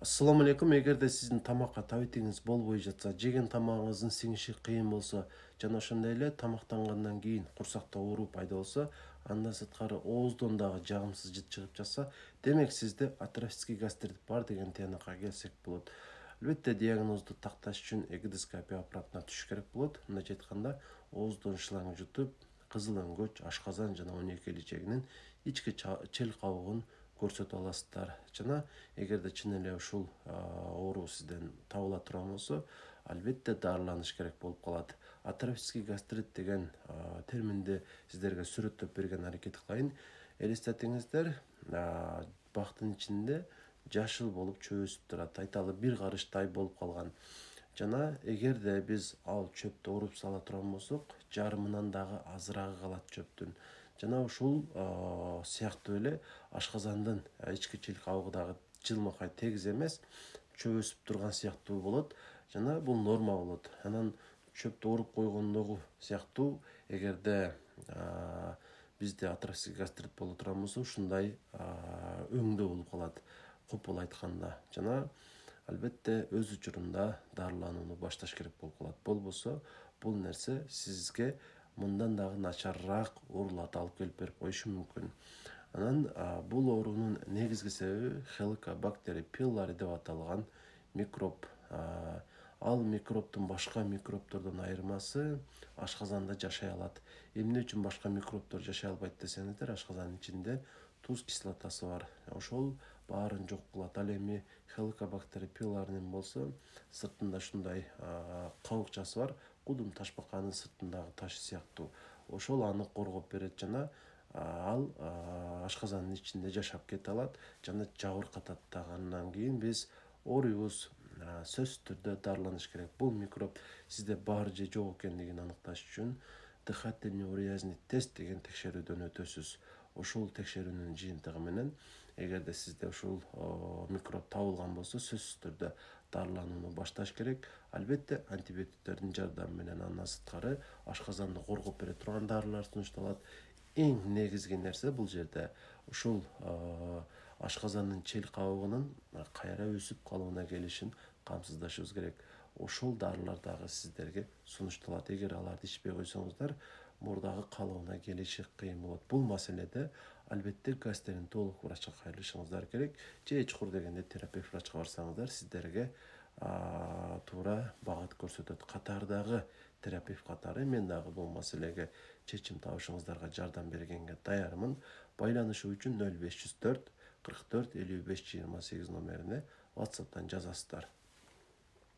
Ассаламу алейкум. Эгерде сиздин тамакка табитиңиз болбой жатса, жеген тамагыңыздын сиңиши кыйын болсо, жана ошондой эле тамактангандан кийин курсакта оору пайда болсо, андан сырткары ооздон дагы жагымсыз жыт чыгып жатса, демек сизде атрофический гастрит бар деген тыянакка келсек болот. Албетте диагнозду такташ үчүн эгидоскопия аппаратына түшүш керек болот. Мындайча айтканда, ооздон шланг jutуп, кызыл өңгөч, ашказан жана 12 иличегинин ички чел кабыгын көрсөтө аласыздар. Жана эгерде чын эле ушул оору сизден табыла турган болсо, албетте дарыланыш керек болуп калат. Атрофический гастрит деген терминди сиздерге сүрөттөп берген аракет кылайын. Элестетиңиздер, бактын ичинде жашыл болуп чөп өсүп турат. Айталы бир карыштай болуп калган. Жана эгерде биз ал чөптү уруп сала турган болсок, жарымынан дагы азырагы калат чөптүн. Жана ушул сыяктуу эле ашказандын ички чил кабыгы дагы жылмакай тегиз эмес, чөп өсүп турган сыяктуу болот. Жана бул норма болот. Анан чөптү уруп койгондогу сыяктуу, эгерде бизде атрофический гастрит боло турган болсо, ушундай өңдө болуп калат, копол айтканда. Жана албетте өз учурунда дарыланууну башташ керек болуп калат. Болбосо бул нерсе сизге мындан дагы начарраак ооруларды алып келип берип коюшу мүмкүн. Анан бул оорунун негизги себеби Helicobacter pylori деп аталган микроб. Ал микробтун башка микробтордон айырмасы ашказанда жашай алат. Эмне үчүн башка микробтор жашай албайт десеңиздер, ашказандын ичинде туз кислотасы бар. Ошол баарын жок кылат. Ал эми Helicobacter pylorинин болсо, сыртында ушундай кабыкчасы бар, кудум ташбаканын сыртындагы таш сыяктуу. Ошол аны коргоп берет жана ал ашказандын ичинде жашап кете алат жана жабыркатат дагы. Андан кийин биз ооруйбуз. Сөзсүз түрдө дарыланыш керек. Бул микроб сизде бар же жок экендигин аныкташ үчүн дыхательный уреазнный тест деген текшерүүдөн өтөсүз. Ошол текшерүүнүн жыйынтыгы менен эгерде сизде ушул микроб табылган болсо, сөзсүз түрдө дарыланууну башташ керек. Албетте антибиотиктердин жардамы менен. Андан сырткары ашказанды коргоп бере турган дарылар сунушталат. Эң негизги нерсе бул жерде ушул ашказандын чел кабыгынын кайра өсүп калууна келишин камсыздашыбыз керек. Ошол дарылар дагы сиздерге сунушталат. Эгер аларды ичпей койсоңуздар, мурдагы калыбына келиши кыйын болот. Бул маселеде албетте гастрентеролог врачка кайрылышыңыздар керек. Же чукур дегенде терапевт врачка барсаңыздар, сиздерге туура багыт көрсөтөт. Катардагы терапевт катары мен дагы бул маселеге чечим табышыңыздарга жардам бергенге даярмын. Байланышуу үчүн 0504 44 55 28 номерине WhatsApp'тан жазасыздар.